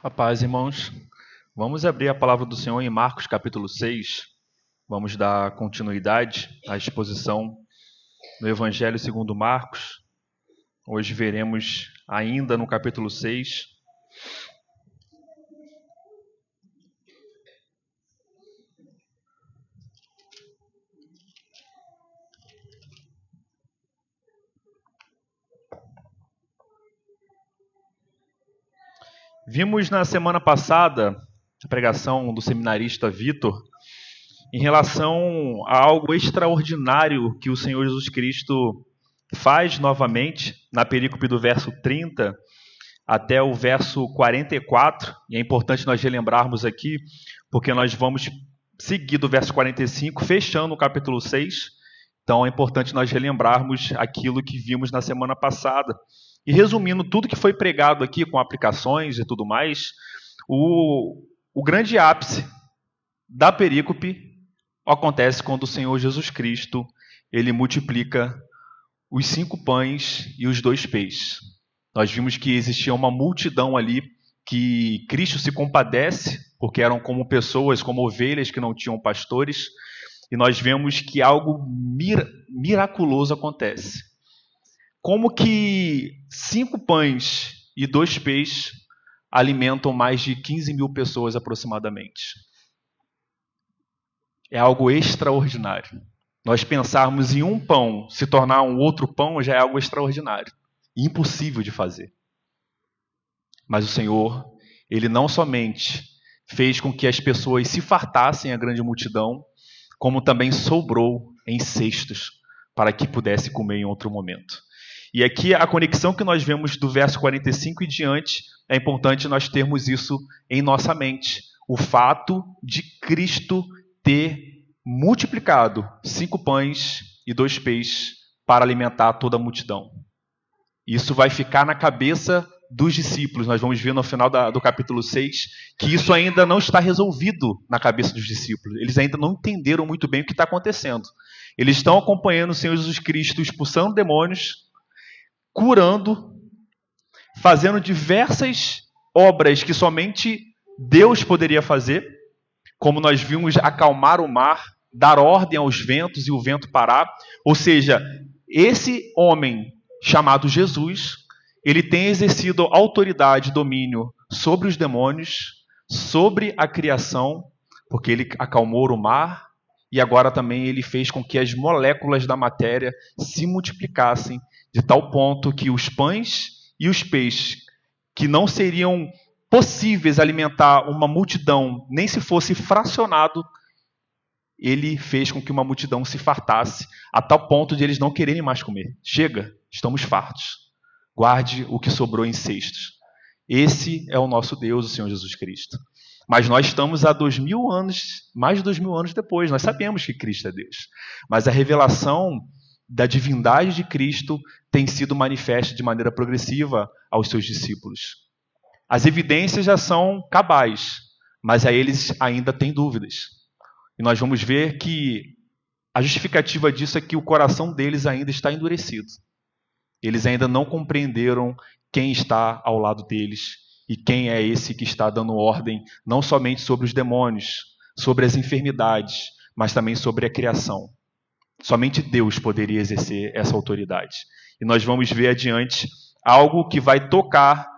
A paz, irmãos. Vamos abrir a palavra do Senhor em Marcos, capítulo 6. Vamos dar continuidade à exposição do Evangelho segundo Marcos. Hoje veremos ainda no capítulo 6. Vimos na semana passada a pregação do seminarista Vitor em relação a algo extraordinário que o Senhor Jesus Cristo faz novamente na perícope do verso 30 até o verso 44, e é importante nós relembrarmos aqui, porque nós vamos seguir do verso 45, fechando o capítulo 6, então é importante nós relembrarmos aquilo que vimos na semana passada. E resumindo tudo que foi pregado aqui, com aplicações e tudo mais, o grande ápice da perícope acontece quando o Senhor Jesus Cristo, ele multiplica os 5 pães e os 2 peixes. Nós vimos que existia uma multidão ali que Cristo se compadece, porque eram como pessoas, como ovelhas que não tinham pastores, e nós vemos que algo miraculoso acontece. Como que 5 pães e 2 peixes alimentam mais de 15 mil pessoas aproximadamente? É algo extraordinário. Nós pensarmos em um pão se tornar um outro pão já é algo extraordinário. Impossível de fazer. Mas o Senhor, ele não somente fez com que as pessoas se fartassem, a grande multidão, como também sobrou em cestos para que pudesse comer em outro momento. E aqui a conexão que nós vemos do verso 45 e diante, é importante nós termos isso em nossa mente. O fato de Cristo ter multiplicado 5 pães e 2 peixes para alimentar toda a multidão. Isso vai ficar na cabeça dos discípulos. Nós vamos ver no final do capítulo 6 que isso ainda não está resolvido na cabeça dos discípulos. Eles ainda não entenderam muito bem o que está acontecendo. Eles estão acompanhando o Senhor Jesus Cristo expulsando demônios, curando, fazendo diversas obras que somente Deus poderia fazer, como nós vimos acalmar o mar, dar ordem aos ventos e o vento parar. Ou seja, esse homem chamado Jesus, ele tem exercido autoridade e domínio sobre os demônios, sobre a criação, porque ele acalmou o mar e agora também ele fez com que as moléculas da matéria se multiplicassem de tal ponto que os pães e os peixes, que não seriam possíveis alimentar uma multidão, nem se fosse fracionado, ele fez com que uma multidão se fartasse, a tal ponto de eles não quererem mais comer. Chega, estamos fartos. Guarde o que sobrou em cestos. Esse é o nosso Deus, o Senhor Jesus Cristo. Mas nós estamos há 2000 anos, mais de 2000 anos depois. Nós sabemos que Cristo é Deus. Mas a revelação da divindade de Cristo tem sido manifesta de maneira progressiva aos seus discípulos. As evidências já são cabais, mas a eles ainda têm dúvidas. E nós vamos ver que a justificativa disso é que o coração deles ainda está endurecido. Eles ainda não compreenderam quem está ao lado deles e quem é esse que está dando ordem, não somente sobre os demônios, sobre as enfermidades, mas também sobre a criação. Somente Deus poderia exercer essa autoridade. E nós vamos ver adiante algo que vai tocar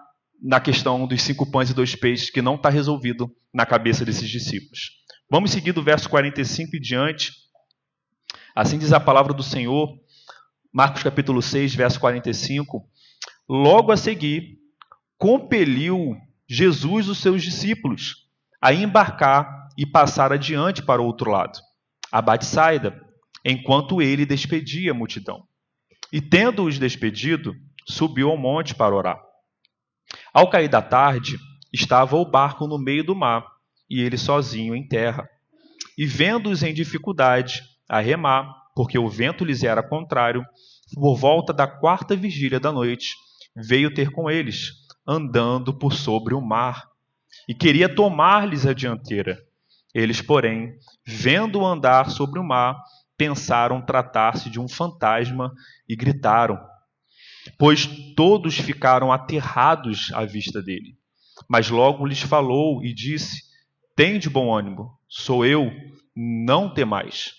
na questão dos 5 pães e 2 peixes, que não está resolvido na cabeça desses discípulos. Vamos seguir do verso 45 e diante. Assim diz a palavra do Senhor, Marcos capítulo 6, verso 45. Logo a seguir, compeliu Jesus os seus discípulos a embarcar e passar adiante para o outro lado, a Betsaida, enquanto ele despedia a multidão. E tendo-os despedido, subiu ao monte para orar. Ao cair da tarde, estava o barco no meio do mar, e ele sozinho em terra. E vendo-os em dificuldade a remar, porque o vento lhes era contrário, por volta da 4ª vigília da noite, veio ter com eles, andando por sobre o mar, e queria tomar-lhes a dianteira. Eles, porém, vendo-o andar sobre o mar, pensaram tratar-se de um fantasma e gritaram, pois todos ficaram aterrados à vista dele. Mas logo lhes falou e disse: tende bom ânimo, sou eu, não temais.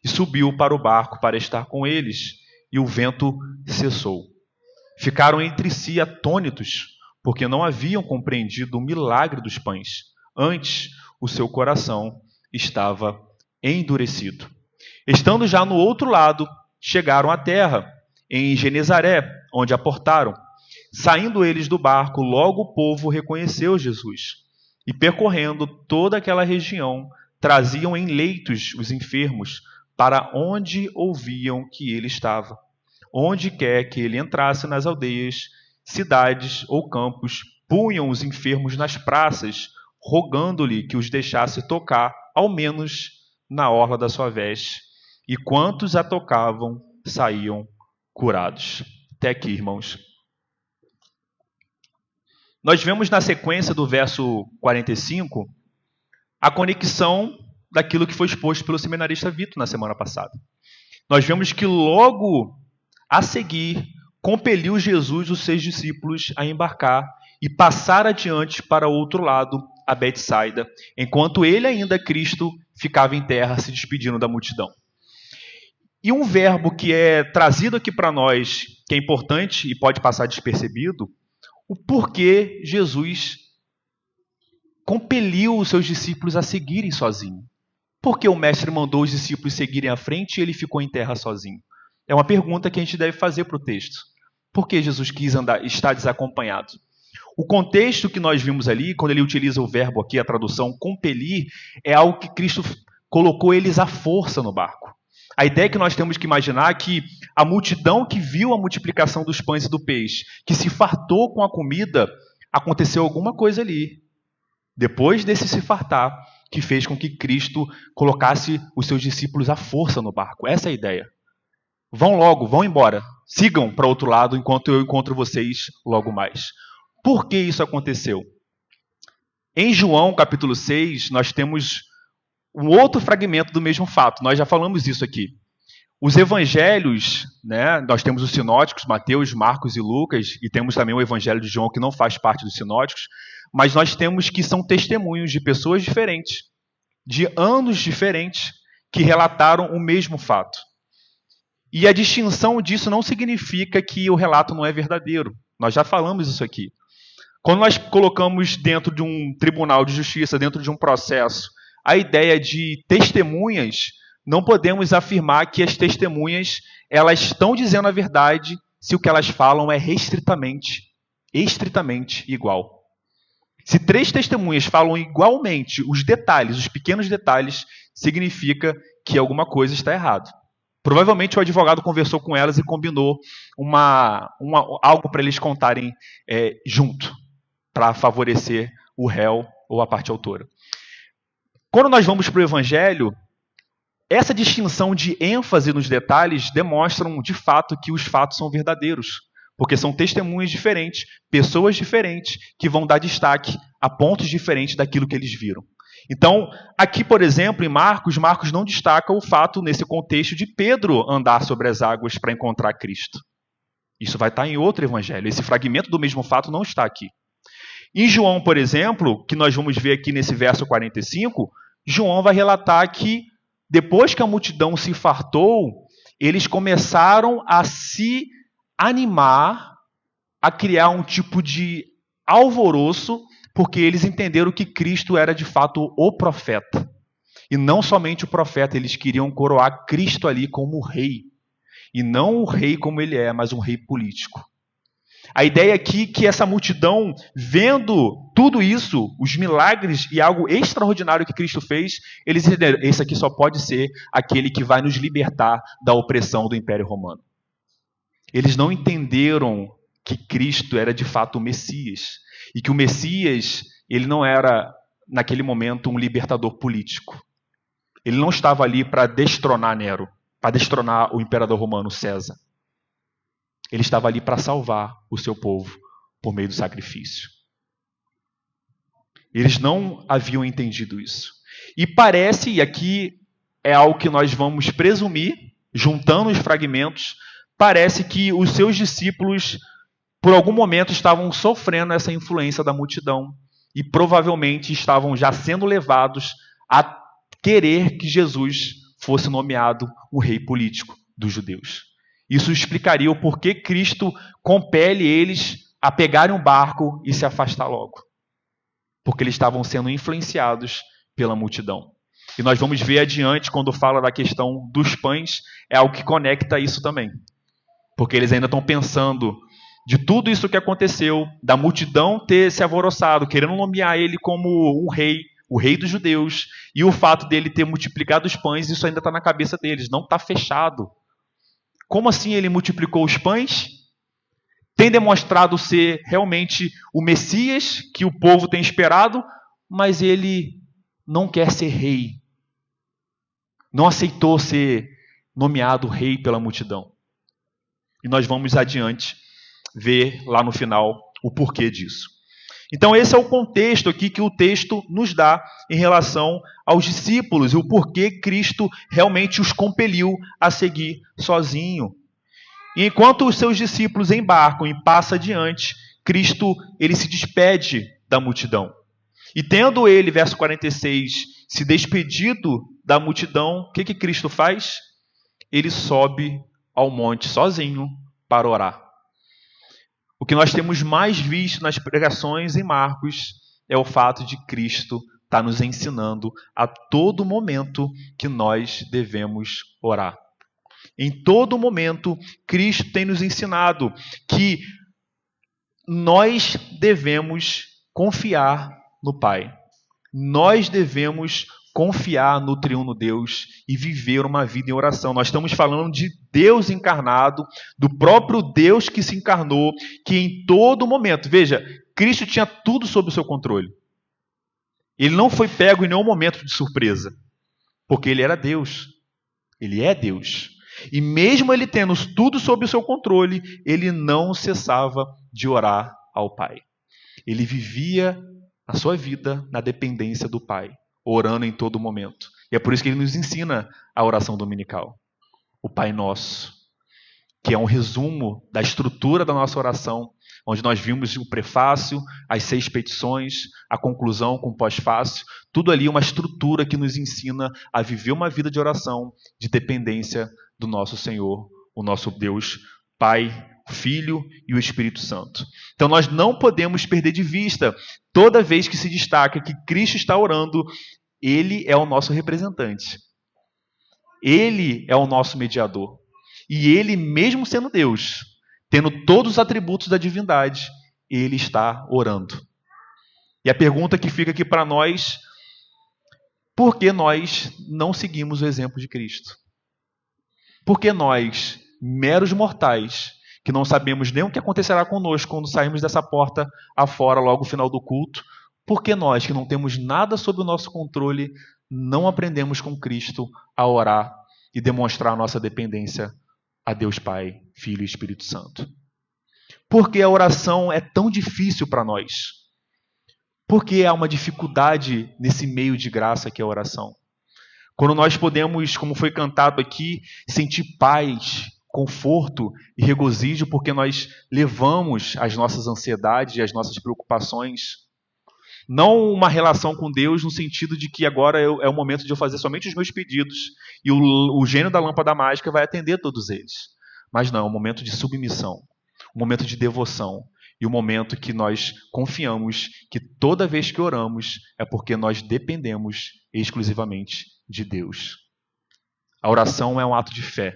E subiu para o barco para estar com eles, e o vento cessou. Ficaram entre si atônitos, porque não haviam compreendido o milagre dos pães. Antes, o seu coração estava endurecido. Estando já no outro lado, chegaram à terra, em Genezaré, onde aportaram. Saindo eles do barco, logo o povo reconheceu Jesus. E percorrendo toda aquela região, traziam em leitos os enfermos, para onde ouviam que ele estava. Onde quer que ele entrasse nas aldeias, cidades ou campos, punham os enfermos nas praças, rogando-lhe que os deixasse tocar, ao menos na orla da sua veste. E quantos a tocavam, saíam curados. Até aqui, irmãos. Nós vemos na sequência do verso 45 a conexão daquilo que foi exposto pelo seminarista Vitor na semana passada. Nós vemos que logo a seguir compeliu Jesus os seus discípulos a embarcar e passar adiante para o outro lado, a Betsaida, enquanto ele ainda, Cristo, ficava em terra se despedindo da multidão. E um verbo que é trazido aqui para nós, que é importante e pode passar despercebido, o porquê Jesus compeliu os seus discípulos a seguirem sozinho. Por que o mestre mandou os discípulos seguirem à frente e ele ficou em terra sozinho? É uma pergunta que a gente deve fazer para o texto. Por que Jesus quis estar desacompanhado? O contexto que nós vimos ali, quando ele utiliza o verbo aqui, a tradução compelir, é algo que Cristo colocou eles à força no barco. A ideia que nós temos que imaginar é que a multidão que viu a multiplicação dos pães e do peixe, que se fartou com a comida, aconteceu alguma coisa ali. Depois desse se fartar, que fez com que Cristo colocasse os seus discípulos à força no barco. Essa é a ideia. Vão logo, vão embora. Sigam para o outro lado enquanto eu encontro vocês logo mais. Por que isso aconteceu? Em João, capítulo 6, nós temos um outro fragmento do mesmo fato. Nós já falamos isso aqui. Os evangelhos, né, nós temos os sinóticos, Mateus, Marcos e Lucas, e temos também o evangelho de João, que não faz parte dos sinóticos, mas nós temos que são testemunhos de pessoas diferentes, de anos diferentes, que relataram o mesmo fato. E a distinção disso não significa que o relato não é verdadeiro. Nós já falamos isso aqui. Quando nós colocamos dentro de um tribunal de justiça, dentro de um processo, a ideia de testemunhas, não podemos afirmar que as testemunhas elas estão dizendo a verdade se o que elas falam é estritamente igual. Se 3 testemunhas falam igualmente os detalhes, os pequenos detalhes, significa que alguma coisa está errada. Provavelmente o advogado conversou com elas e combinou algo para eles contarem junto, para favorecer o réu ou a parte autora. Quando nós vamos para o Evangelho, essa distinção de ênfase nos detalhes demonstram, de fato, que os fatos são verdadeiros. Porque são testemunhas diferentes, pessoas diferentes, que vão dar destaque a pontos diferentes daquilo que eles viram. Então, aqui, por exemplo, em Marcos não destaca o fato, nesse contexto, de Pedro andar sobre as águas para encontrar Cristo. Isso vai estar em outro evangelho. Esse fragmento do mesmo fato não está aqui. Em João, por exemplo, que nós vamos ver aqui nesse verso 45, João vai relatar que, depois que a multidão se fartou, eles começaram a se animar, a criar um tipo de alvoroço, porque eles entenderam que Cristo era de fato o profeta. E não somente o profeta, eles queriam coroar Cristo ali como rei. E não o rei como ele é, mas um rei político. A ideia aqui é que essa multidão, vendo tudo isso, os milagres e algo extraordinário que Cristo fez, eles entenderam, esse aqui só pode ser aquele que vai nos libertar da opressão do Império Romano. Eles não entenderam que Cristo era de fato o Messias. E que o Messias, ele não era, naquele momento, um libertador político. Ele não estava ali para destronar Nero, para destronar o imperador romano César. Ele estava ali para salvar o seu povo por meio do sacrifício. Eles não haviam entendido isso. E parece, e aqui é algo que nós vamos presumir, juntando os fragmentos, parece que os seus discípulos, por algum momento, estavam sofrendo essa influência da multidão. e provavelmente estavam já sendo levados a querer que Jesus fosse nomeado o rei político dos judeus. Isso explicaria o porquê Cristo compele eles a pegarem um barco e se afastar logo. Porque eles estavam sendo influenciados pela multidão. E nós vamos ver adiante, quando fala da questão dos pães, é algo que conecta isso também. Porque eles ainda estão pensando de tudo isso que aconteceu, da multidão ter se alvoroçado, querendo nomear ele como um rei, o rei dos judeus, e o fato dele ter multiplicado os pães, isso ainda está na cabeça deles, não está fechado. Como assim ele multiplicou os pães? Tem demonstrado ser realmente o Messias que o povo tem esperado, mas ele não quer ser rei. Não aceitou ser nomeado rei pela multidão. E nós vamos adiante ver lá no final o porquê disso. Então esse é o contexto aqui que o texto nos dá em relação aos discípulos e o porquê Cristo realmente os compeliu a seguir sozinho. E enquanto os seus discípulos embarcam e passa adiante, Cristo ele se despede da multidão. E tendo ele, verso 46, se despedido da multidão, o que Cristo faz? Ele sobe ao monte sozinho para orar. O que nós temos mais visto nas pregações em Marcos é o fato de Cristo estar nos ensinando a todo momento que nós devemos orar. Em todo momento, Cristo tem nos ensinado que nós devemos confiar no Pai. Nós devemos confiar no triuno Deus e viver uma vida em oração. Nós estamos falando de Deus encarnado, do próprio Deus que se encarnou, que em todo momento, veja, Cristo tinha tudo sob o seu controle. Ele não foi pego em nenhum momento de surpresa, porque ele era Deus. Ele é Deus. E mesmo ele tendo tudo sob o seu controle, ele não cessava de orar ao Pai. Ele vivia a sua vida na dependência do Pai, orando em todo momento. E é por isso que ele nos ensina a oração dominical. O Pai Nosso, que é um resumo da estrutura da nossa oração, onde nós vimos o prefácio, as 6 petições, a conclusão com o pós-fácio, tudo ali uma estrutura que nos ensina a viver uma vida de oração, de dependência do nosso Senhor, o nosso Deus, Pai, Filho e o Espírito Santo. Então nós não podemos perder de vista, toda vez que se destaca que Cristo está orando, Ele é o nosso representante. Ele é o nosso mediador. E Ele, mesmo sendo Deus, tendo todos os atributos da divindade, Ele está orando. E a pergunta que fica aqui para nós, por que nós não seguimos o exemplo de Cristo? Por que nós, meros mortais, que não sabemos nem o que acontecerá conosco quando sairmos dessa porta afora, logo no final do culto, por que nós, que não temos nada sob o nosso controle, não aprendemos com Cristo a orar e demonstrar a nossa dependência a Deus Pai, Filho e Espírito Santo? Por que a oração é tão difícil para nós? Por que há uma dificuldade nesse meio de graça que é a oração? Quando nós podemos, como foi cantado aqui, sentir paz, conforto e regozijo porque nós levamos as nossas ansiedades e as nossas preocupações. Não uma relação com Deus no sentido de que agora é o momento de eu fazer somente os meus pedidos e o gênio da lâmpada mágica vai atender todos eles. Mas não, é um momento de submissão, um momento de devoção e um momento que nós confiamos que toda vez que oramos é porque nós dependemos exclusivamente de Deus. A oração é um ato de fé.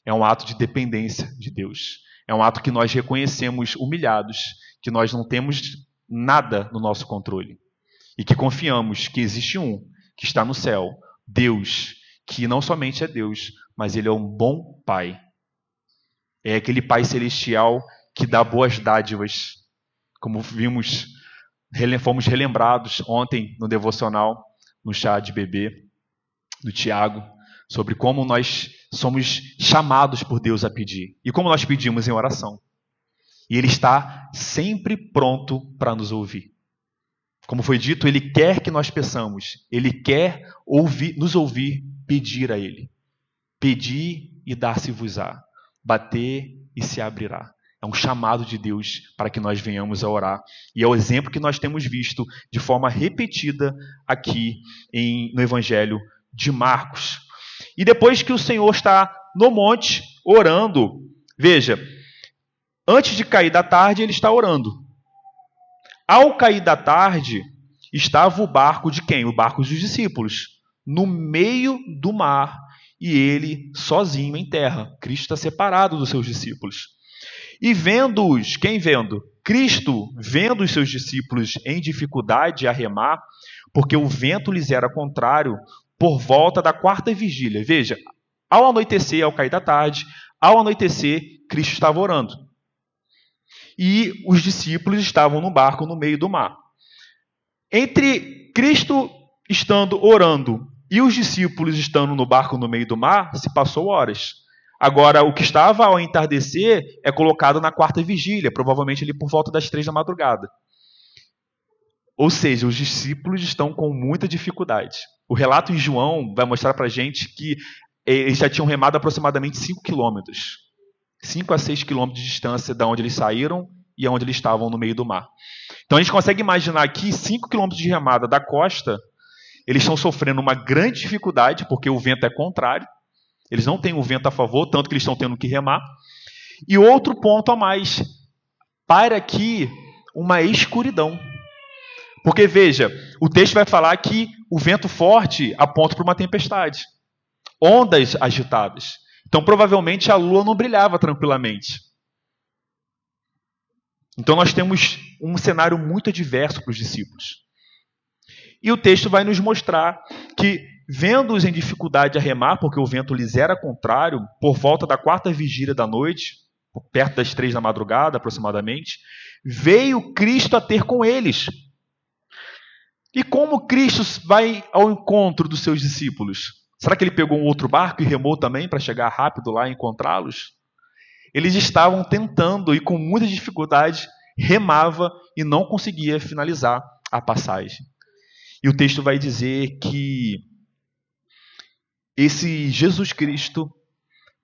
É um ato de dependência de Deus. É um ato que nós reconhecemos humilhados, que nós não temos nada no nosso controle. E que confiamos que existe um que está no céu, Deus, que não somente é Deus, mas Ele é um bom Pai. É aquele Pai celestial que dá boas dádivas. Como vimos, fomos relembrados ontem no devocional, no chá de bebê, do Tiago, sobre como nós somos chamados por Deus a pedir. E como nós pedimos em oração. E Ele está sempre pronto para nos ouvir. Como foi dito, Ele quer que nós peçamos. Ele quer nos ouvir pedir a Ele. Pedir e dar-se-vos-á. Bater e se abrirá. É um chamado de Deus para que nós venhamos a orar. E é o exemplo que nós temos visto de forma repetida aqui no Evangelho de Marcos. E depois que o Senhor está no monte orando, veja, antes de cair da tarde, ele está orando. Ao cair da tarde, estava o barco de quem? O barco dos discípulos, no meio do mar, e ele sozinho em terra. Cristo está separado dos seus discípulos. E vendo-os, quem vendo? Cristo, vendo os seus discípulos em dificuldade a remar, porque o vento lhes era contrário, por volta da quarta vigília. Veja, ao anoitecer, ao cair da tarde, ao anoitecer, Cristo estava orando. E os discípulos estavam no barco no meio do mar. Entre Cristo estando orando e os discípulos estando no barco no meio do mar, se passou horas. Agora, o que estava ao entardecer é colocado na quarta vigília, provavelmente ali por volta das 3 da madrugada. Ou seja, os discípulos estão com muita dificuldade. O relato em João vai mostrar para a gente que eles já tinham remado aproximadamente 5 quilômetros. 5 a 6 quilômetros de distância da onde eles saíram e onde eles estavam no meio do mar. Então a gente consegue imaginar aqui 5 quilômetros de remada da costa, eles estão sofrendo uma grande dificuldade, porque o vento é contrário. Eles não têm o vento a favor, tanto que eles estão tendo que remar. E outro ponto a mais, para aqui uma escuridão. Porque, veja, o texto vai falar que o vento forte aponta para uma tempestade. Ondas agitadas. Então, provavelmente, a lua não brilhava tranquilamente. Então, nós temos um cenário muito adverso para os discípulos. E o texto vai nos mostrar que, vendo-os em dificuldade a remar, porque o vento lhes era contrário, por volta da quarta vigília da noite, perto das 3 da madrugada aproximadamente, veio Cristo a ter com eles. E como Cristo vai ao encontro dos seus discípulos? Será que ele pegou um outro barco e remou também para chegar rápido lá e encontrá-los? Eles estavam tentando e com muita dificuldade remava e não conseguia finalizar a passagem. E o texto vai dizer que esse Jesus Cristo,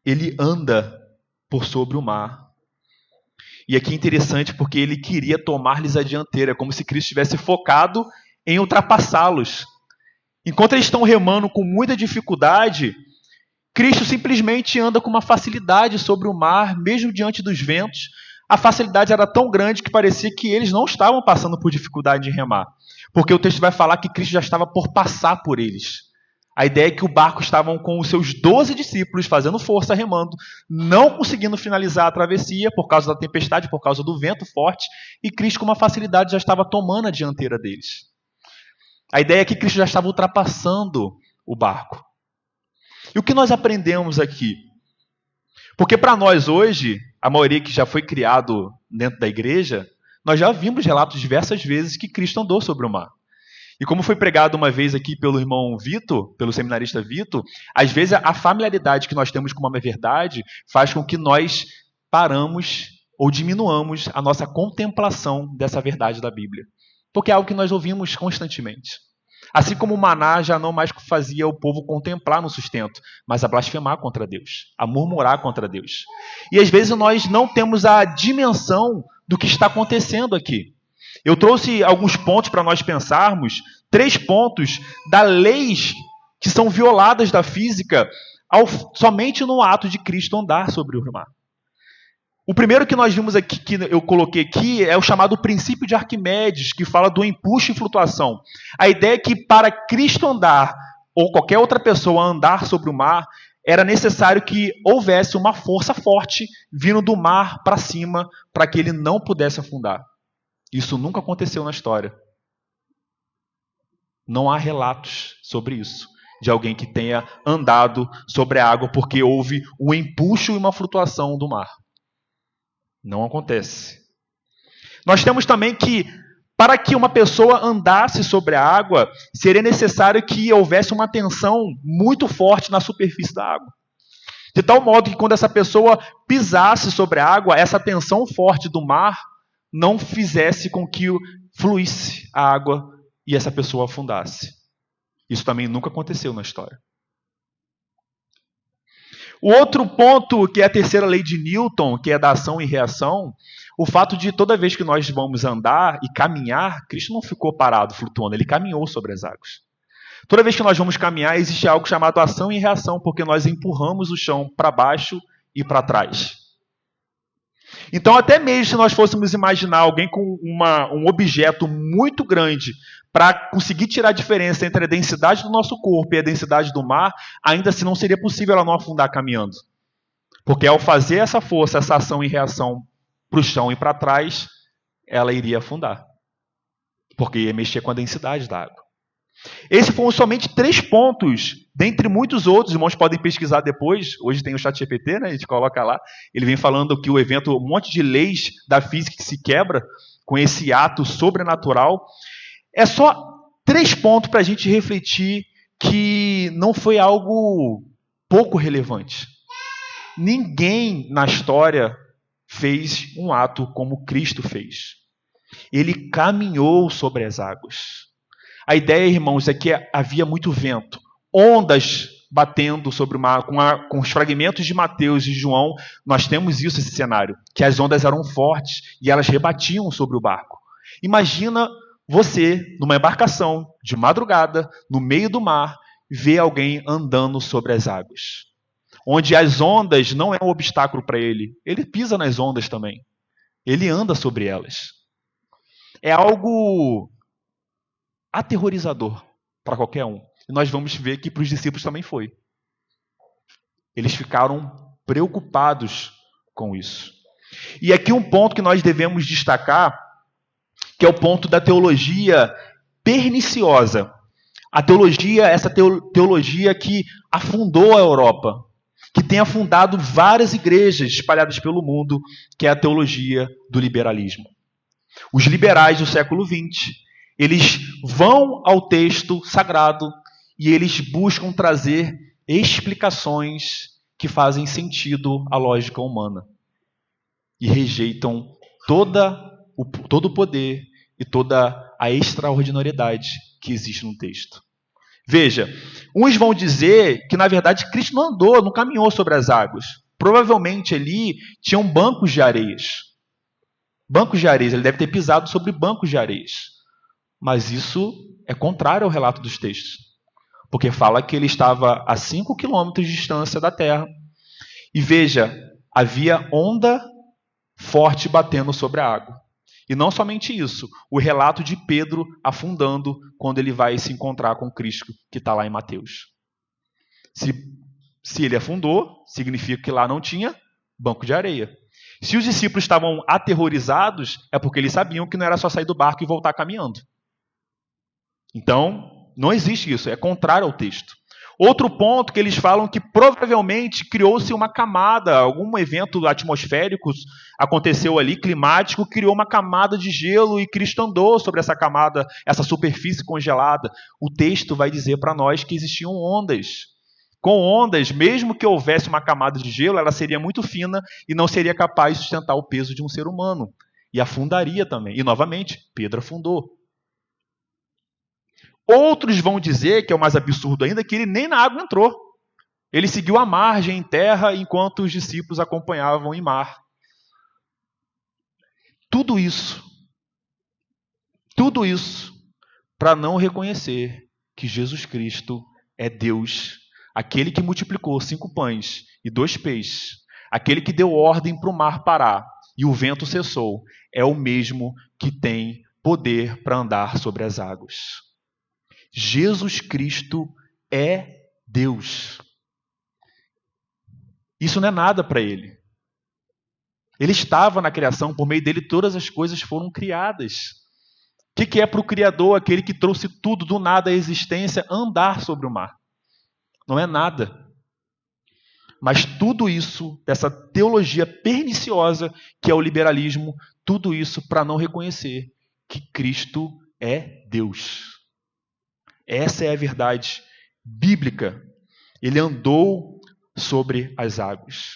ele anda por sobre o mar. E aqui é interessante porque ele queria tomar-lhes a dianteira, como se Cristo estivesse focado em ultrapassá-los. Enquanto eles estão remando com muita dificuldade, Cristo simplesmente anda com uma facilidade sobre o mar, mesmo diante dos ventos. A facilidade era tão grande que parecia que eles não estavam passando por dificuldade em remar. Porque o texto vai falar que Cristo já estava por passar por eles. A ideia é que o barco estavam com os seus 12 discípulos fazendo força, remando, não conseguindo finalizar a travessia por causa da tempestade, por causa do vento forte, e Cristo com uma facilidade já estava tomando a dianteira deles. A ideia é que Cristo já estava ultrapassando o barco. E o que nós aprendemos aqui? Porque para nós hoje, a maioria que já foi criado dentro da igreja, nós já vimos relatos diversas vezes que Cristo andou sobre o mar. E como foi pregado uma vez aqui pelo irmão Vitor, pelo seminarista Vitor, às vezes a familiaridade que nós temos com uma verdade faz com que nós paramos ou diminuamos a nossa contemplação dessa verdade da Bíblia. Porque é algo que nós ouvimos constantemente. Assim como o maná já não mais fazia o povo contemplar no sustento, mas a blasfemar contra Deus, a murmurar contra Deus. E às vezes nós não temos a dimensão do que está acontecendo aqui. Eu trouxe alguns pontos para nós pensarmos, 3 pontos da leis que são violadas da física somente no ato de Cristo andar sobre o mar. O primeiro que nós vimos aqui, que eu coloquei aqui, é o chamado princípio de Arquimedes, que fala do empuxo e flutuação. A ideia é que para Cristo andar, ou qualquer outra pessoa andar sobre o mar, era necessário que houvesse uma força forte vindo do mar para cima, para que ele não pudesse afundar. Isso nunca aconteceu na história. Não há relatos sobre isso, de alguém que tenha andado sobre a água porque houve um empuxo e uma flutuação do mar. Não acontece. Nós temos também que, para que uma pessoa andasse sobre a água, seria necessário que houvesse uma tensão muito forte na superfície da água. De tal modo que quando essa pessoa pisasse sobre a água, essa tensão forte do mar não fizesse com que fluísse a água e essa pessoa afundasse. Isso também nunca aconteceu na história. O outro ponto, que é a terceira lei de Newton, que é da ação e reação, o fato de toda vez que nós vamos andar e caminhar, Cristo não ficou parado, flutuando, ele caminhou sobre as águas. Toda vez que nós vamos caminhar, existe algo chamado ação e reação, porque nós empurramos o chão para baixo e para trás. Então, até mesmo se nós fôssemos imaginar alguém com um objeto muito grande para conseguir tirar a diferença entre a densidade do nosso corpo e a densidade do mar, ainda assim não seria possível ela não afundar caminhando. Porque ao fazer essa força, essa ação e reação para o chão e para trás, ela iria afundar. Porque ia mexer com a densidade da água. Esses foram somente 3 pontos, dentre muitos outros, os irmãos podem pesquisar depois, hoje tem o ChatGPT, né, a gente coloca lá, ele vem falando que o evento, um monte de leis da física que se quebra com esse ato sobrenatural. É só 3 pontos para a gente refletir que não foi algo pouco relevante. Ninguém na história fez um ato como Cristo fez. Ele caminhou sobre as águas. A ideia, irmãos, é que havia muito vento, ondas batendo sobre o mar, com os fragmentos de Mateus e João, nós temos isso, esse cenário, que as ondas eram fortes e elas rebatiam sobre o barco. Imagina você, numa embarcação, de madrugada, no meio do mar, ver alguém andando sobre as águas, onde as ondas não é um obstáculo para ele, ele pisa nas ondas também, ele anda sobre elas. É algo aterrorizador para qualquer um. E nós vamos ver que para os discípulos também foi. Eles ficaram preocupados com isso. E aqui um ponto que nós devemos destacar, que é o ponto da teologia perniciosa. A teologia, essa teologia que afundou a Europa, que tem afundado várias igrejas espalhadas pelo mundo, que é a teologia do liberalismo. Os liberais do século XX, eles vão ao texto sagrado e eles buscam trazer explicações que fazem sentido à lógica humana. E rejeitam todo o poder e toda a extraordinariedade que existe no texto. Veja, uns vão dizer que, na verdade, Cristo não andou, não caminhou sobre as águas. Provavelmente ali tinham bancos de areias. Bancos de areias, ele deve ter pisado sobre bancos de areias. Mas isso é contrário ao relato dos textos. Porque fala que ele estava a 5 quilômetros de distância da terra. E veja, havia onda forte batendo sobre a água. E não somente isso, o relato de Pedro afundando quando ele vai se encontrar com Cristo, que está lá em Mateus. Se ele afundou, significa que lá não tinha banco de areia. Se os discípulos estavam aterrorizados, é porque eles sabiam que não era só sair do barco e voltar caminhando. Então, não existe isso, é contrário ao texto. Outro ponto que eles falam que provavelmente criou-se uma camada, algum evento atmosférico aconteceu ali, climático, criou uma camada de gelo e Cristo andou sobre essa camada, essa superfície congelada. O texto vai dizer para nós que existiam ondas. Com ondas, mesmo que houvesse uma camada de gelo, ela seria muito fina e não seria capaz de sustentar o peso de um ser humano. E afundaria também. E, novamente, Pedro afundou. Outros vão dizer, que é o mais absurdo ainda, que ele nem na água entrou. Ele seguiu a margem em terra enquanto os discípulos acompanhavam em mar. Tudo isso para não reconhecer que Jesus Cristo é Deus, aquele que multiplicou 5 pães e 2 peixes, aquele que deu ordem para o mar parar e o vento cessou, é o mesmo que tem poder para andar sobre as águas. Jesus Cristo é Deus. Isso não é nada para ele. Ele estava na criação, por meio dele todas as coisas foram criadas. O que é para o Criador, aquele que trouxe tudo do nada à existência, andar sobre o mar? Não é nada. Mas tudo isso, dessa teologia perniciosa que é o liberalismo, tudo isso para não reconhecer que Cristo é Deus. Essa é a verdade bíblica. Ele andou sobre as águas.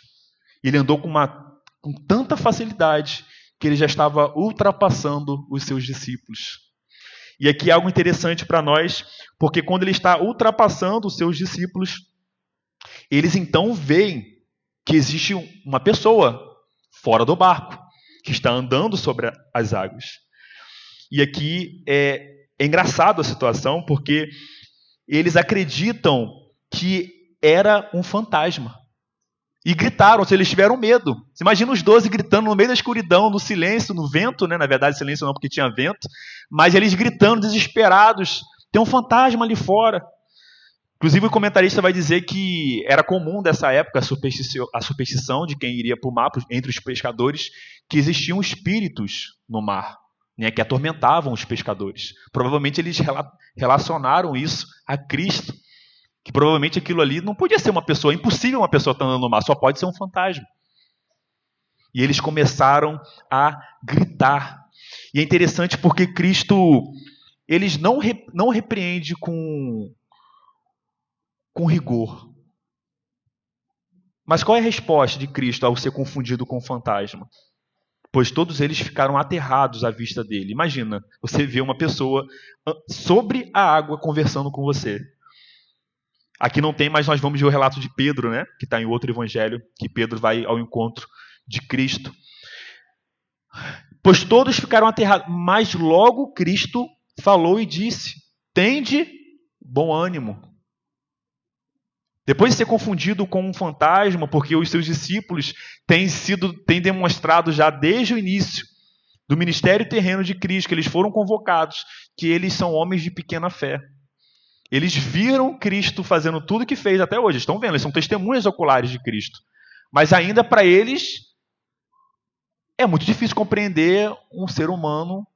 Ele andou com tanta facilidade que ele já estava ultrapassando os seus discípulos. E aqui é algo interessante para nós, porque quando ele está ultrapassando os seus discípulos, Eles então veem que existe uma pessoa fora do barco, que está andando sobre as águas. E aqui é engraçado a situação, porque eles acreditam que era um fantasma. E gritaram, ou seja, eles tiveram medo. Você imagina os 12 gritando no meio da escuridão, no silêncio, no vento, né? Na verdade, silêncio não, porque tinha vento. Mas eles gritando, desesperados. Tem um fantasma ali fora. Inclusive, o comentarista vai dizer que era comum dessa época a superstição de quem iria para o mar, entre os pescadores, que existiam espíritos no mar, né, que atormentavam os pescadores. Provavelmente eles relacionaram isso a Cristo, que provavelmente aquilo ali não podia ser uma pessoa, é impossível uma pessoa estar andando no mar, só pode ser um fantasma. E eles começaram a gritar. E é interessante porque Cristo, eles não repreende com rigor. Mas qual é a resposta de Cristo ao ser confundido com um fantasma? Pois todos eles ficaram aterrados à vista dele. Imagina, você vê uma pessoa sobre a água conversando com você. Aqui não tem, mas nós vamos ver o relato de Pedro, né? Que está em outro evangelho, que Pedro vai ao encontro de Cristo. Pois todos ficaram aterrados, mas logo Cristo falou e disse: tende bom ânimo. Depois de ser confundido com um fantasma, porque os seus discípulos têm demonstrado já desde o início do ministério terreno de Cristo, que eles foram convocados, que eles são homens de pequena fé. Eles viram Cristo fazendo tudo o que fez até hoje. Estão vendo, eles são testemunhas oculares de Cristo. Mas ainda para eles é muito difícil compreender um ser humano,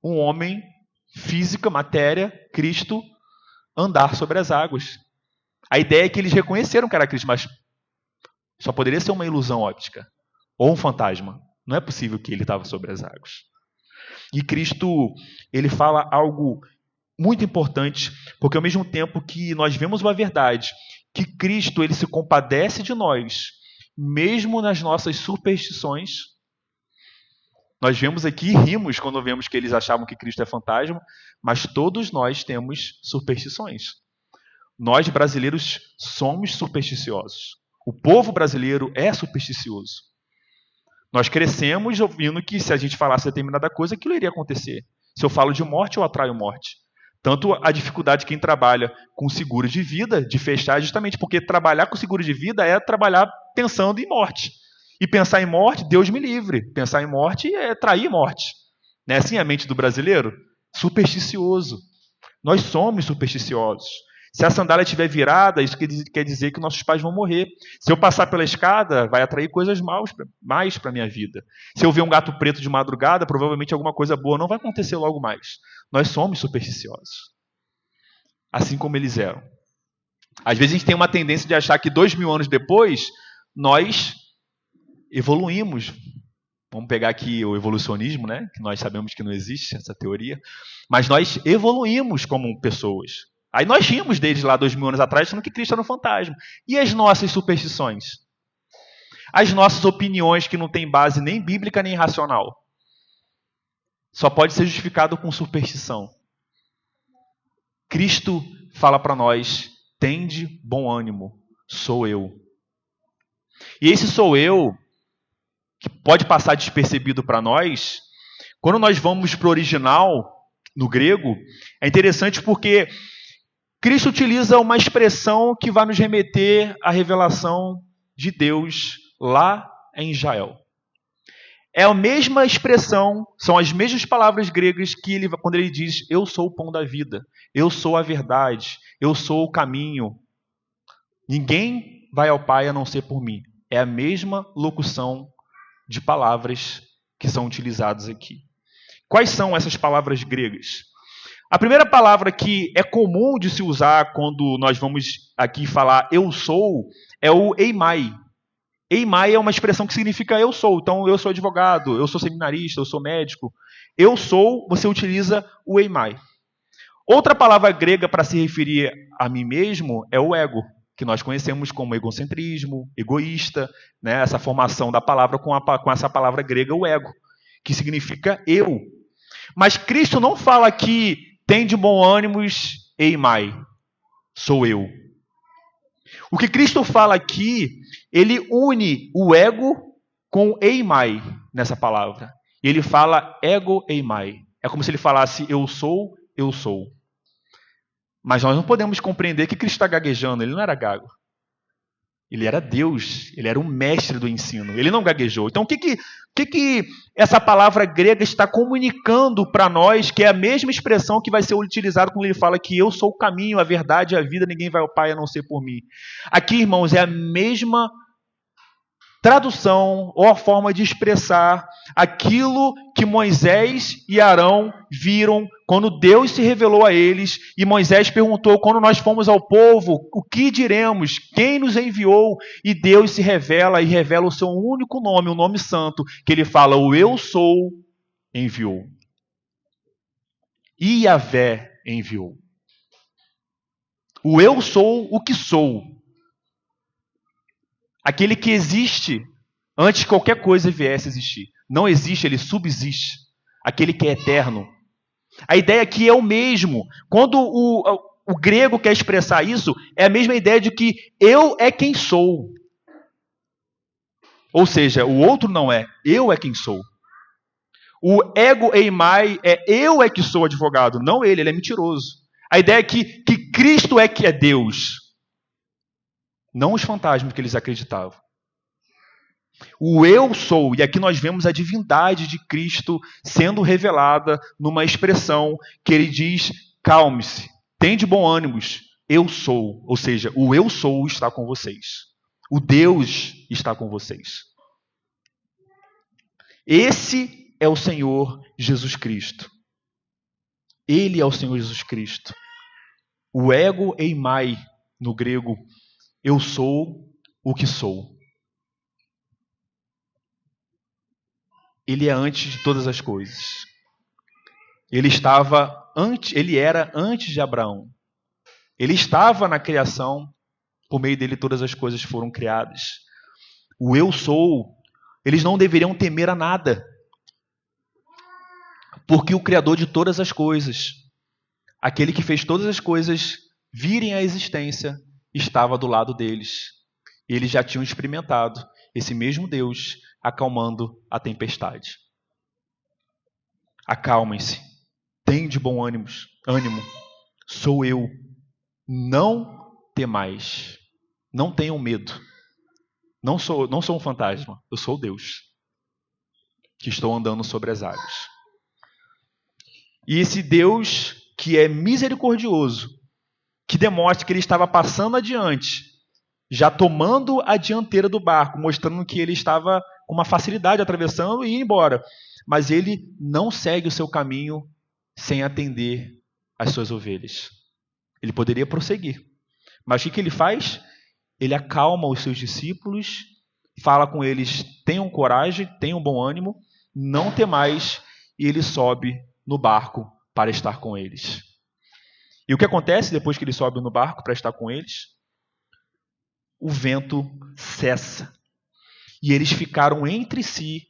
um homem, física, matéria, Cristo, andar sobre as águas. A ideia é que eles reconheceram que era Cristo, mas só poderia ser uma ilusão óptica ou um fantasma. Não é possível que ele estava sobre as águas. E Cristo, ele fala algo muito importante, porque ao mesmo tempo que nós vemos uma verdade, que Cristo, ele se compadece de nós, mesmo nas nossas superstições. Nós vemos aqui e rimos quando vemos que eles achavam que Cristo é fantasma, mas todos nós temos superstições. Nós, brasileiros, somos supersticiosos. O povo brasileiro é supersticioso. Nós crescemos ouvindo que se a gente falasse determinada coisa, aquilo iria acontecer. Se eu falo de morte, eu atraio morte. Tanto a dificuldade de quem trabalha com seguro de vida, de fechar, é justamente porque trabalhar com seguro de vida é trabalhar pensando em morte. E pensar em morte, Deus me livre. Pensar em morte é atrair morte. Não é assim a mente do brasileiro? Supersticioso. Nós somos supersticiosos. Se a sandália estiver virada, isso quer dizer que nossos pais vão morrer. Se eu passar pela escada, vai atrair coisas mais para a minha vida. Se eu ver um gato preto de madrugada, provavelmente alguma coisa boa não vai acontecer logo mais. Nós somos supersticiosos. Assim como eles eram. Às vezes a gente tem uma tendência de achar que 2000 anos depois, nós evoluímos. Vamos pegar aqui o evolucionismo, né? Que nós sabemos que não existe essa teoria. Mas nós evoluímos como pessoas. Aí nós rimos desde lá 2000 anos atrás, achando que Cristo era um fantasma. E as nossas superstições? As nossas opiniões que não têm base nem bíblica nem racional? Só pode ser justificado com superstição. Cristo fala para nós: tende bom ânimo, sou eu. E esse sou eu, que pode passar despercebido para nós, quando nós vamos para o original, no grego, é interessante porque Cristo utiliza uma expressão que vai nos remeter à revelação de Deus lá em Israel. É a mesma expressão, são as mesmas palavras gregas que quando ele diz: eu sou o pão da vida, eu sou a verdade, eu sou o caminho. Ninguém vai ao Pai a não ser por mim. É a mesma locução de palavras que são utilizadas aqui. Quais são essas palavras gregas? A primeira palavra que é comum de se usar quando nós vamos aqui falar eu sou é o eimai. Eimai é uma expressão que significa eu sou. Então, eu sou advogado, eu sou seminarista, eu sou médico. Eu sou, você utiliza o eimai. Outra palavra grega para se referir a mim mesmo é o ego, que nós conhecemos como egocentrismo, egoísta, né? Essa formação da palavra com essa palavra grega, o ego, que significa eu. Mas Cristo não fala aqui: tem de bom ânimo, eimai, sou eu. O que Cristo fala aqui, ele une o ego com eimai nessa palavra. E ele fala ego eimai. É como se ele falasse eu sou, eu sou. Mas nós não podemos compreender que Cristo está gaguejando. Ele não era gago. Ele era Deus. Ele era o mestre do ensino. Ele não gaguejou. Então o que essa palavra grega está comunicando para nós, que é a mesma expressão que vai ser utilizada quando ele fala que eu sou o caminho, a verdade e a vida, ninguém vai ao Pai a não ser por mim. Aqui, irmãos, é a mesma tradução ou a forma de expressar aquilo que Moisés e Arão viram quando Deus se revelou a eles, e Moisés perguntou quando nós fomos ao povo, o que diremos? Quem nos enviou? E Deus se revela e revela o seu único nome, o nome santo, que ele fala, o eu sou enviou. E Yahvé enviou. O eu sou o que sou. Aquele que existe antes que qualquer coisa viesse a existir. Não existe, ele subsiste. Aquele que é eterno. A ideia aqui é o mesmo. Quando o grego quer expressar isso, é a mesma ideia de que eu é quem sou. Ou seja, o outro não é, eu é quem sou. O ego eimai é eu é que sou advogado, não ele é mentiroso. A ideia é que Cristo é que é Deus. Não os fantasmas que eles acreditavam. O eu sou, e aqui nós vemos a divindade de Cristo sendo revelada numa expressão que ele diz, calme-se, tende bom ânimo, eu sou. Ou seja, o eu sou está com vocês. O Deus está com vocês. Esse é o Senhor Jesus Cristo. Ele é o Senhor Jesus Cristo. O ego eimai, no grego, eu sou o que sou. Ele é antes de todas as coisas. Ele era antes de Abraão. Ele estava na criação, por meio dele todas as coisas foram criadas. O eu sou, eles não deveriam temer a nada. Porque o Criador de todas as coisas, aquele que fez todas as coisas virem à existência, estava do lado deles. Eles já tinham experimentado esse mesmo Deus acalmando a tempestade. Acalmem-se, tende bom ânimo, sou eu, não temais, não tenham medo, não sou um fantasma, eu sou Deus, que estou andando sobre as águas. E esse Deus que é misericordioso, que demonstra que ele estava passando adiante, já tomando a dianteira do barco, mostrando que ele estava com uma facilidade atravessando e ir embora. Mas ele não segue o seu caminho sem atender às suas ovelhas. Ele poderia prosseguir. Mas o que ele faz? Ele acalma os seus discípulos, fala com eles, tenham coragem, tenham bom ânimo, não temais, e ele sobe no barco para estar com eles. E o que acontece depois que ele sobe no barco para estar com eles? O vento cessa. E eles ficaram entre si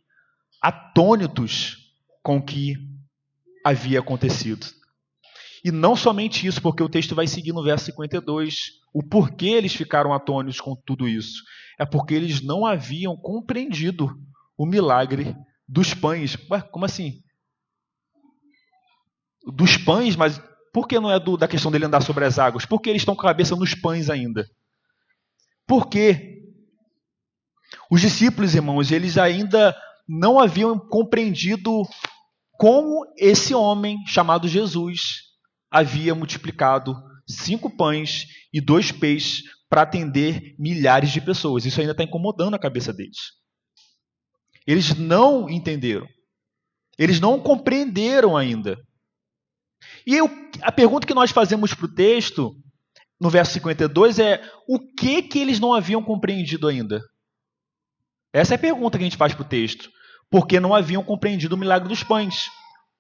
atônitos com o que havia acontecido. E não somente isso, porque o texto vai seguir no verso 52, o porquê eles ficaram atônitos com tudo isso. É porque eles não haviam compreendido o milagre dos pães. Ué, como assim? Dos pães, mas por que não é da questão dele andar sobre as águas? Por que eles estão com a cabeça nos pães ainda? Por quê? Os discípulos, irmãos, eles ainda não haviam compreendido como esse homem chamado Jesus havia multiplicado 5 pães e 2 peixes para atender milhares de pessoas. Isso ainda está incomodando a cabeça deles. Eles não entenderam. Eles não compreenderam ainda. E a pergunta que nós fazemos para o texto, no verso 52, é o que eles não haviam compreendido ainda? Essa é a pergunta que a gente faz para o texto. Porque não haviam compreendido o milagre dos pães.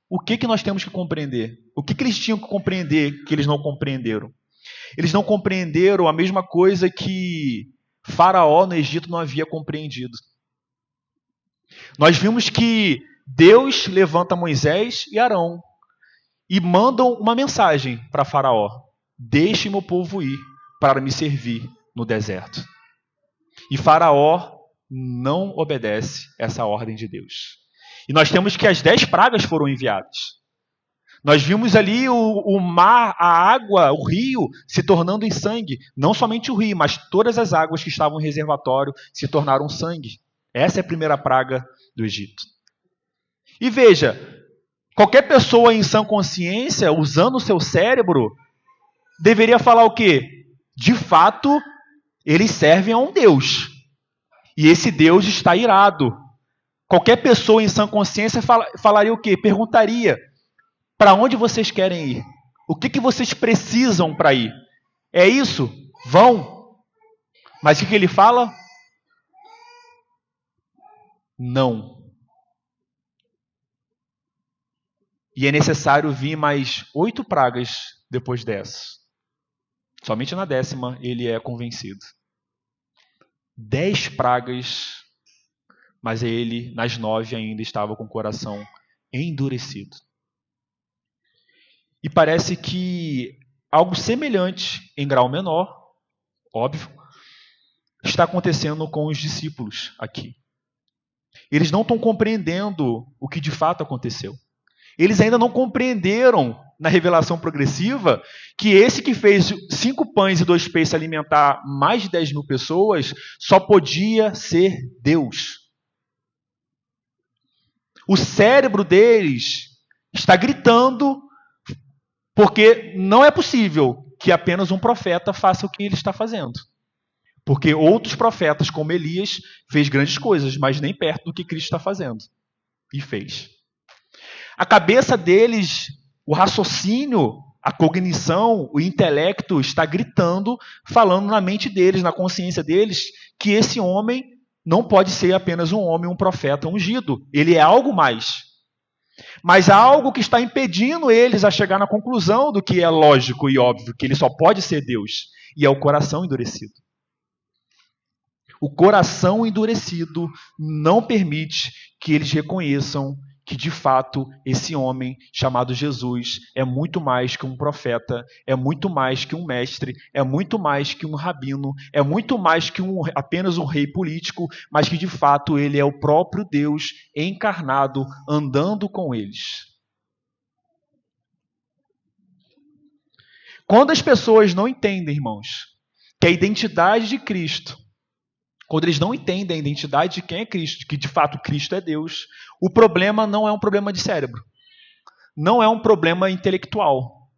O que nós temos que compreender? O que eles tinham que compreender que eles não compreenderam? Eles não compreenderam a mesma coisa que Faraó no Egito não havia compreendido. Nós vimos que Deus levanta Moisés e Arão e mandam uma mensagem para Faraó. Deixe meu povo ir para me servir. no deserto. E Faraó não obedece essa ordem de Deus. E nós temos que as 10 pragas foram enviadas. Nós vimos ali o mar, a água, o rio se tornando em sangue. Não somente o rio, mas todas as águas que estavam no reservatório se tornaram sangue. Essa é a primeira praga do Egito. E veja, qualquer pessoa em sã consciência, usando o seu cérebro, deveria falar o quê? De fato, eles servem a um Deus. E esse Deus está irado. Qualquer pessoa em sã consciência falaria o quê? Perguntaria: para onde vocês querem ir? O que vocês precisam para ir? É isso? Vão. Mas o que ele fala? Não. E é necessário vir mais 8 pragas depois dessa. Somente na 10ª ele é convencido. 10 pragas, mas ele, nas 9, ainda estava com o coração endurecido. E parece que algo semelhante, em grau menor, óbvio, está acontecendo com os discípulos aqui. Eles não estão compreendendo o que de fato aconteceu. Eles ainda não compreenderam, na revelação progressiva, que esse que fez 5 pães e 2 peixes alimentar mais de 10.000 pessoas, só podia ser Deus. O cérebro deles está gritando, porque não é possível que apenas um profeta faça o que ele está fazendo. Porque outros profetas, como Elias, fez grandes coisas, mas nem perto do que Cristo está fazendo. E fez. A cabeça deles, o raciocínio, a cognição, o intelecto está gritando, falando na mente deles, na consciência deles, que esse homem não pode ser apenas um homem, um profeta ungido. Ele é algo mais. Mas há algo que está impedindo eles a chegar na conclusão do que é lógico e óbvio, que ele só pode ser Deus. E é o coração endurecido. O coração endurecido não permite que eles reconheçam que, de fato, esse homem chamado Jesus é muito mais que um profeta, é muito mais que um mestre, é muito mais que um rabino, é muito mais que apenas um rei político, mas que, de fato, ele é o próprio Deus encarnado, andando com eles. Quando as pessoas não entendem, irmãos, que a identidade de Cristo, quando eles não entendem a identidade de quem é Cristo, que de fato Cristo é Deus, o problema não é um problema de cérebro. Não é um problema intelectual.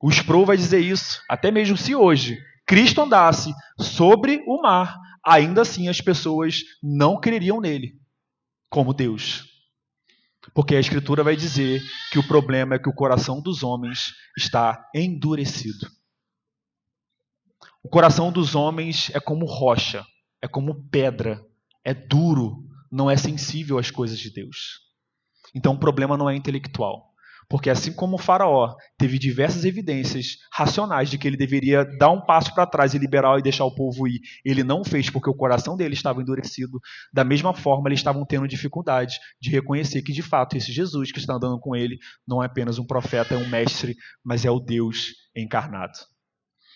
O Sproul vai dizer isso, até mesmo se hoje Cristo andasse sobre o mar, ainda assim as pessoas não creriam nele como Deus. Porque a Escritura vai dizer que o problema é que o coração dos homens está endurecido. O coração dos homens é como rocha, é como pedra, é duro, não é sensível às coisas de Deus. Então o problema não é intelectual. Porque assim como o Faraó teve diversas evidências racionais de que ele deveria dar um passo para trás e liberar e deixar o povo ir, ele não fez porque o coração dele estava endurecido. Da mesma forma, eles estavam tendo dificuldade de reconhecer que, de fato, esse Jesus que está andando com ele não é apenas um profeta, é um mestre, mas é o Deus encarnado.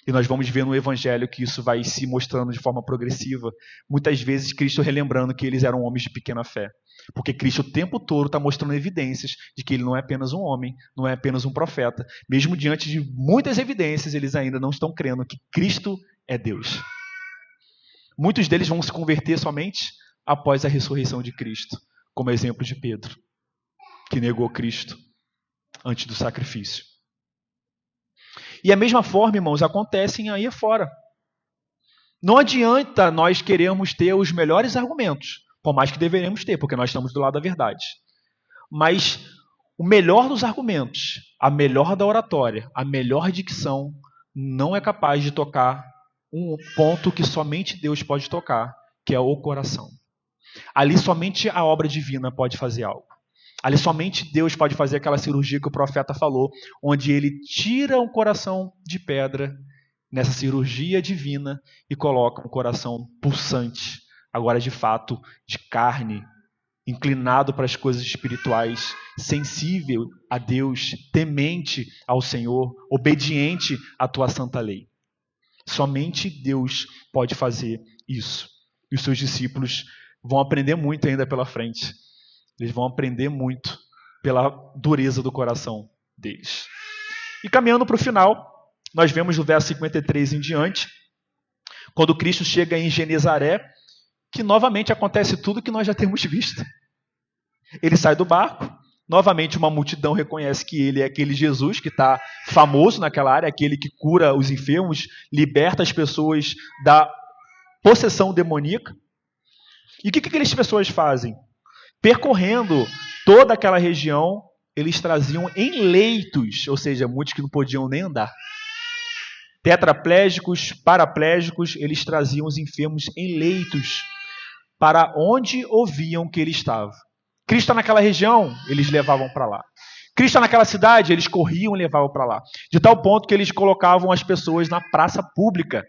E nós vamos ver no Evangelho que isso vai se mostrando de forma progressiva. Muitas vezes Cristo relembrando que eles eram homens de pequena fé. Porque Cristo o tempo todo está mostrando evidências de que ele não é apenas um homem, não é apenas um profeta. Mesmo diante de muitas evidências, eles ainda não estão crendo que Cristo é Deus. Muitos deles vão se converter somente após a ressurreição de Cristo, como exemplo de Pedro, que negou Cristo antes do sacrifício. E a mesma forma, irmãos, acontecem aí fora. Não adianta nós querermos ter os melhores argumentos, por mais que deveremos ter, porque nós estamos do lado da verdade. Mas o melhor dos argumentos, a melhor da oratória, a melhor dicção, não é capaz de tocar um ponto que somente Deus pode tocar, que é o coração. Ali somente a obra divina pode fazer algo. Ali somente Deus pode fazer aquela cirurgia que o profeta falou, onde ele tira um coração de pedra nessa cirurgia divina e coloca um coração pulsante, agora de fato de carne, inclinado para as coisas espirituais, sensível a Deus, temente ao Senhor, obediente à tua santa lei. Somente Deus pode fazer isso. E os seus discípulos vão aprender muito ainda pela frente. Eles vão aprender muito pela dureza do coração deles. E caminhando para o final, nós vemos no verso 53 em diante, quando Cristo chega em Genezaré, que novamente acontece tudo que nós já temos visto. Ele sai do barco, novamente uma multidão reconhece que ele é aquele Jesus que está famoso naquela área, aquele que cura os enfermos, liberta as pessoas da possessão demoníaca. E o que aquelas pessoas fazem? Percorrendo toda aquela região, eles traziam em leitos, ou seja, muitos que não podiam nem andar. Tetraplégicos, paraplégicos, eles traziam os enfermos em leitos para onde ouviam que ele estava. Cristo está naquela região, eles levavam para lá. Cristo está naquela cidade, eles corriam e levavam para lá. De tal ponto que eles colocavam as pessoas na praça pública.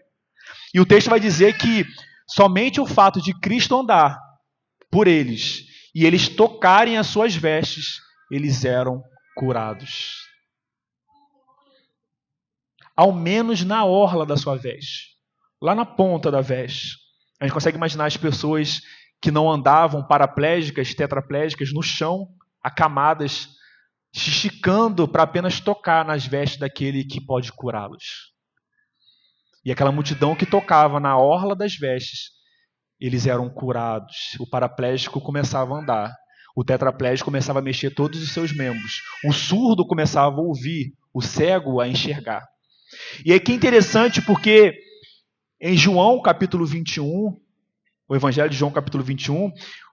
E o texto vai dizer que somente o fato de Cristo andar por eles e eles tocarem as suas vestes, eles eram curados. Ao menos na orla da sua veste, lá na ponta da veste. A gente consegue imaginar as pessoas que não andavam, paraplégicas, tetraplégicas, no chão, acamadas, se esticando para apenas tocar nas vestes daquele que pode curá-los. E aquela multidão que tocava na orla das vestes, eles eram curados. O paraplégico começava a andar. O tetraplégico começava a mexer todos os seus membros. O surdo começava a ouvir. O cego a enxergar. E aqui é interessante porque em João capítulo 21, o Evangelho de João capítulo 21, o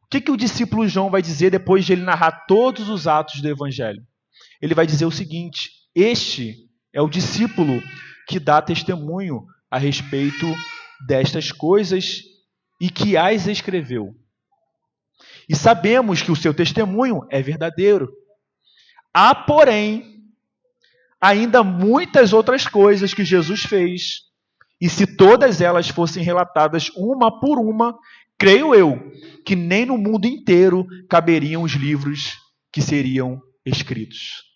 que o discípulo João vai dizer depois de ele narrar todos os atos do Evangelho? Ele vai dizer o seguinte: este é o discípulo que dá testemunho a respeito destas coisas e que as escreveu. E sabemos que o seu testemunho é verdadeiro. Há, porém, ainda muitas outras coisas que Jesus fez, e se todas elas fossem relatadas uma por uma, creio eu que nem no mundo inteiro caberiam os livros que seriam escritos.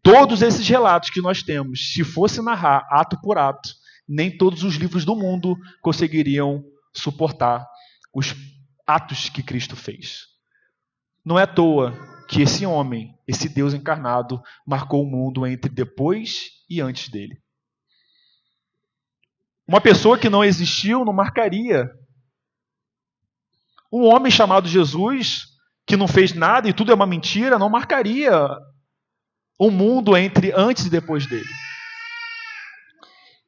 Todos esses relatos que nós temos, se fosse narrar ato por ato, nem todos os livros do mundo conseguiriam suportar os atos que Cristo fez. Não é à toa que esse homem, esse Deus encarnado, marcou o mundo entre depois e antes dele. Uma pessoa que não existiu não marcaria. Um homem chamado Jesus, que não fez nada e tudo é uma mentira, não marcaria o mundo entre antes e depois dele.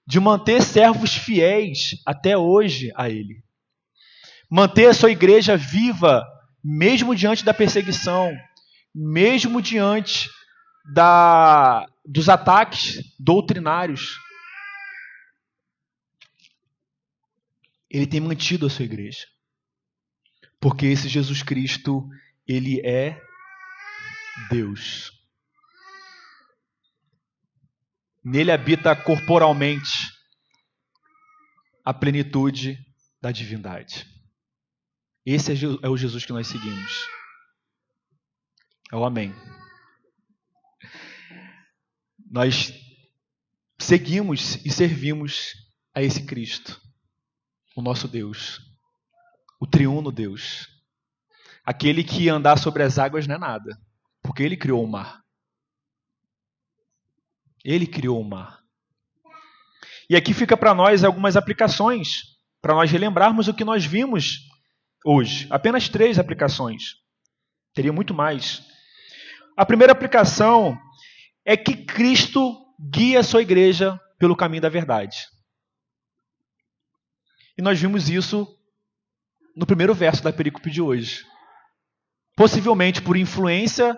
De manter servos fiéis até hoje a ele. Manter a sua igreja viva, mesmo diante da perseguição, mesmo diante dos ataques doutrinários. Ele tem mantido a sua igreja. Porque esse Jesus Cristo, ele é Deus. Nele habita corporalmente a plenitude da divindade. Esse é o Jesus que nós seguimos. É o Amém. Nós seguimos e servimos a esse Cristo, o nosso Deus, o triuno Deus. Aquele que andar sobre as águas não é nada, porque ele criou o mar. Ele criou o mar. E aqui fica para nós algumas aplicações, para nós relembrarmos o que nós vimos hoje. Apenas 3 aplicações. Teria muito mais. A primeira aplicação é que Cristo guia a sua igreja pelo caminho da verdade. E nós vimos isso no primeiro verso da perícope de hoje. Possivelmente por influência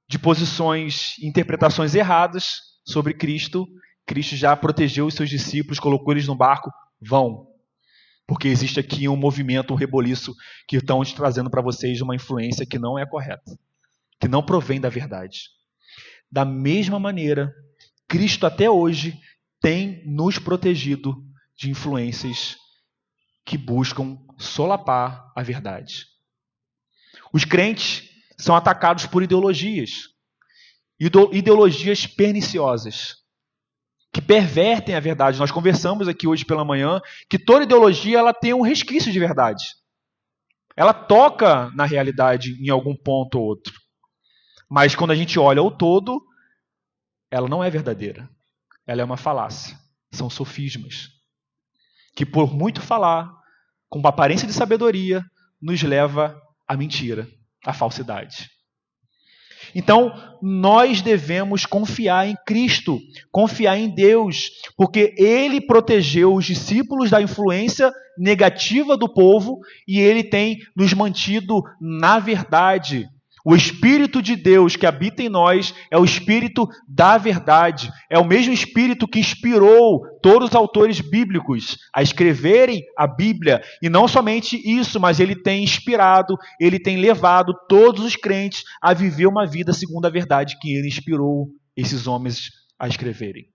de posições e interpretações erradas sobre Cristo, Cristo já protegeu os seus discípulos, colocou eles no barco, vão. Porque existe aqui um movimento, um reboliço, que estão trazendo para vocês uma influência que não é correta, que não provém da verdade. Da mesma maneira, Cristo até hoje tem nos protegido de influências que buscam solapar a verdade. Os crentes são atacados por ideologias perniciosas. que pervertem a verdade. Nós conversamos aqui hoje pela manhã que toda ideologia ela tem um resquício de verdade. Ela toca na realidade em algum ponto ou outro. Mas quando a gente olha o todo, ela não é verdadeira. Ela é uma falácia. São sofismas. Que por muito falar, com uma aparência de sabedoria, nos leva à mentira, à falsidade. Então, nós devemos confiar em Cristo, confiar em Deus, porque Ele protegeu os discípulos da influência negativa do povo e Ele tem nos mantido na verdade. O Espírito de Deus que habita em nós é o Espírito da verdade. É o mesmo Espírito que inspirou todos os autores bíblicos a escreverem a Bíblia. E não somente isso, mas ele tem inspirado, ele tem levado todos os crentes a viver uma vida segundo a verdade que ele inspirou esses homens a escreverem.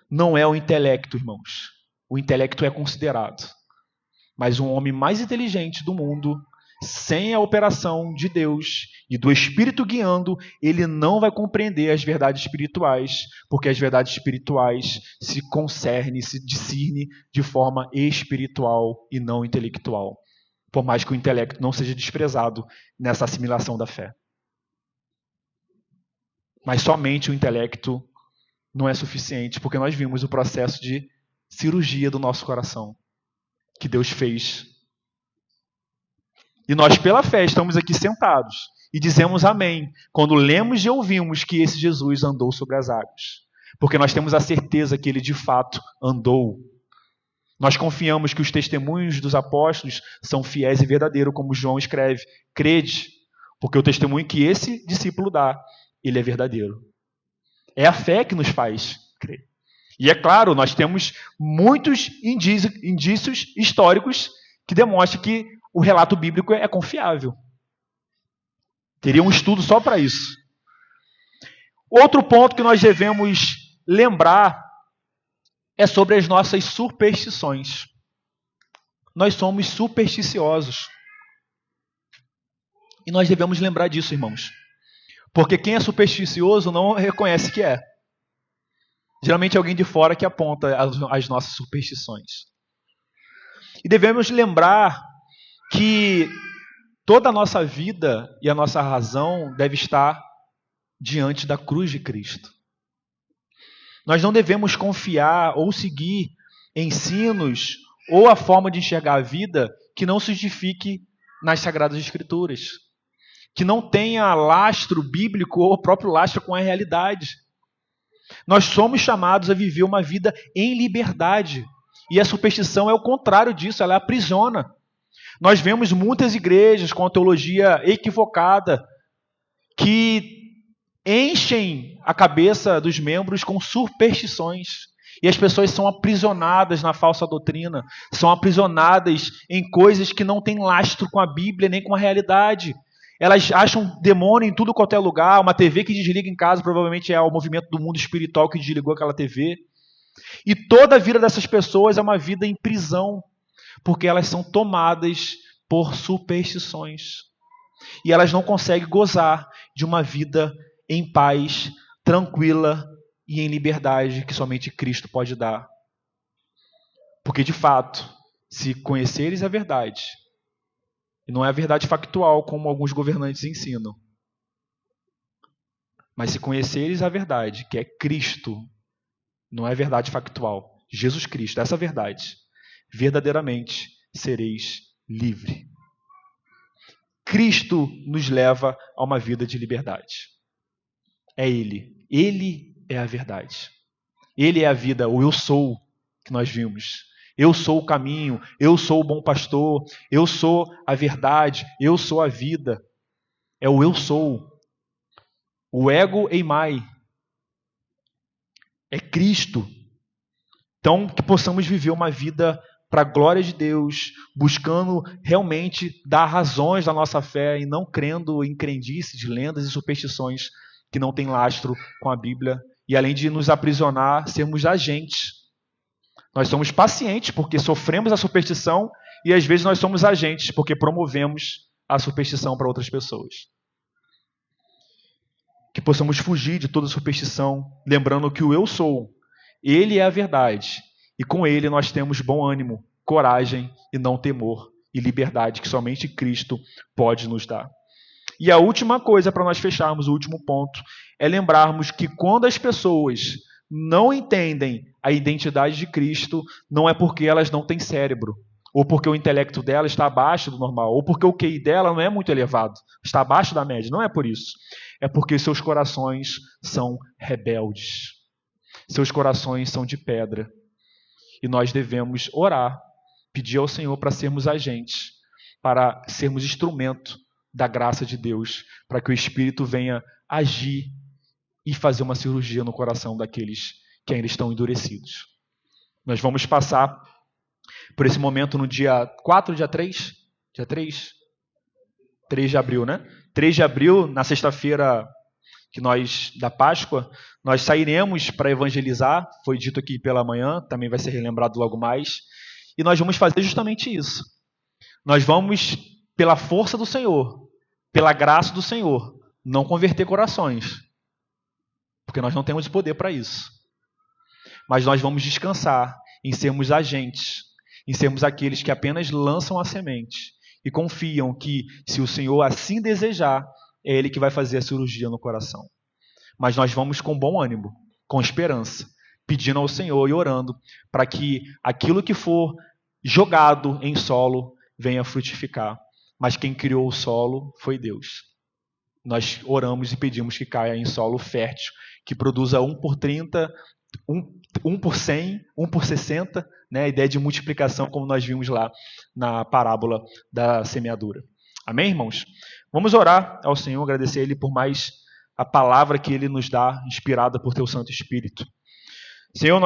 Não é o intelecto, irmãos. O intelecto é considerado. Mas um homem mais inteligente do mundo, sem a operação de Deus e do Espírito guiando, ele não vai compreender as verdades espirituais, porque as verdades espirituais se concerne, se discerne de forma espiritual e não intelectual, por mais que o intelecto não seja desprezado nessa assimilação da fé. Mas somente o intelecto não é suficiente, porque nós vimos o processo de cirurgia do nosso coração que Deus fez. E nós, pela fé, estamos aqui sentados e dizemos amém quando lemos e ouvimos que esse Jesus andou sobre as águas. Porque nós temos a certeza que ele de fato andou. Nós confiamos que os testemunhos dos apóstolos são fiéis e verdadeiros, como João escreve. Crede, porque o testemunho que esse discípulo dá, ele é verdadeiro. É a fé que nos faz crer. E é claro, nós temos muitos indícios históricos que demonstram que o relato bíblico é confiável. Teria um estudo só para isso. Outro ponto que nós devemos lembrar é sobre as nossas superstições. Nós somos supersticiosos. E nós devemos lembrar disso, irmãos. Porque quem é supersticioso não reconhece que é. Geralmente é alguém de fora que aponta as nossas superstições. E devemos lembrar que toda a nossa vida e a nossa razão deve estar diante da cruz de Cristo. Nós não devemos confiar ou seguir ensinos ou a forma de enxergar a vida que não se justifique nas Sagradas Escrituras, que não tenha lastro bíblico ou próprio lastro com a realidade. Nós somos chamados a viver uma vida em liberdade, e a superstição é o contrário disso, ela aprisiona. Nós vemos muitas igrejas com a teologia equivocada que enchem a cabeça dos membros com superstições. E as pessoas são aprisionadas na falsa doutrina, são aprisionadas em coisas que não têm lastro com a Bíblia nem com a realidade. Elas acham demônio em tudo quanto é lugar. Uma TV que desliga em casa provavelmente é o movimento do mundo espiritual que desligou aquela TV. E toda a vida dessas pessoas é uma vida em prisão, porque elas são tomadas por superstições. E elas não conseguem gozar de uma vida em paz, tranquila e em liberdade que somente Cristo pode dar. Porque, de fato, se conheceres a verdade, e não é a verdade factual como alguns governantes ensinam, mas se conheceres a verdade, que é Cristo, não é verdade factual, Jesus Cristo, essa verdade, verdadeiramente sereis livre. Cristo nos leva a uma vida de liberdade. É Ele. Ele é a verdade. Ele é a vida, o eu sou que nós vimos. Eu sou o caminho, eu sou o bom pastor, eu sou a verdade, eu sou a vida. É o eu sou. O ego eimai. É Cristo. Então, que possamos viver uma vida para a glória de Deus, buscando realmente dar razões da nossa fé e não crendo em crendices, lendas e superstições que não têm lastro com a Bíblia. E além de nos aprisionar, sermos agentes. Nós somos pacientes porque sofremos a superstição e às vezes nós somos agentes porque promovemos a superstição para outras pessoas. que possamos fugir de toda superstição, lembrando que o eu sou, ele é a verdade, e com ele nós temos bom ânimo, coragem e não temor, e liberdade que somente Cristo pode nos dar. E a última coisa para nós fecharmos, o último ponto, é lembrarmos que quando as pessoas não entendem a identidade de Cristo, não é porque elas não têm cérebro, ou porque o intelecto dela está abaixo do normal, ou porque o QI dela não é muito elevado, está abaixo da média. Não é por isso. É porque seus corações são rebeldes. Seus corações são de pedra. E nós devemos orar, pedir ao Senhor para sermos agentes, para sermos instrumento da graça de Deus, para que o Espírito venha agir e fazer uma cirurgia no coração daqueles que ainda estão endurecidos. Nós vamos passar por esse momento no dia 4, dia 3? Dia 3? 3 de abril, né? 3 de abril, na sexta-feira da Páscoa, nós sairemos para evangelizar, foi dito aqui pela manhã, também vai ser relembrado logo mais, e nós vamos fazer justamente isso. Nós vamos, pela força do Senhor, pela graça do Senhor, não converter corações, porque nós não temos poder para isso. Mas nós vamos descansar em sermos agentes, em sermos aqueles que apenas lançam a semente e confiam que, se o Senhor assim desejar, é Ele que vai fazer a cirurgia no coração. Mas nós vamos com bom ânimo, com esperança, pedindo ao Senhor e orando para que aquilo que for jogado em solo venha frutificar. Mas quem criou o solo foi Deus. Nós oramos e pedimos que caia em solo fértil, que produza 1 por 30, 1 por 100, 1 por 60, né? A ideia de multiplicação, como nós vimos lá na parábola da semeadura. Amém, irmãos? Vamos orar ao Senhor, agradecer a Ele por mais a palavra que Ele nos dá, inspirada por Teu Santo Espírito. Senhor,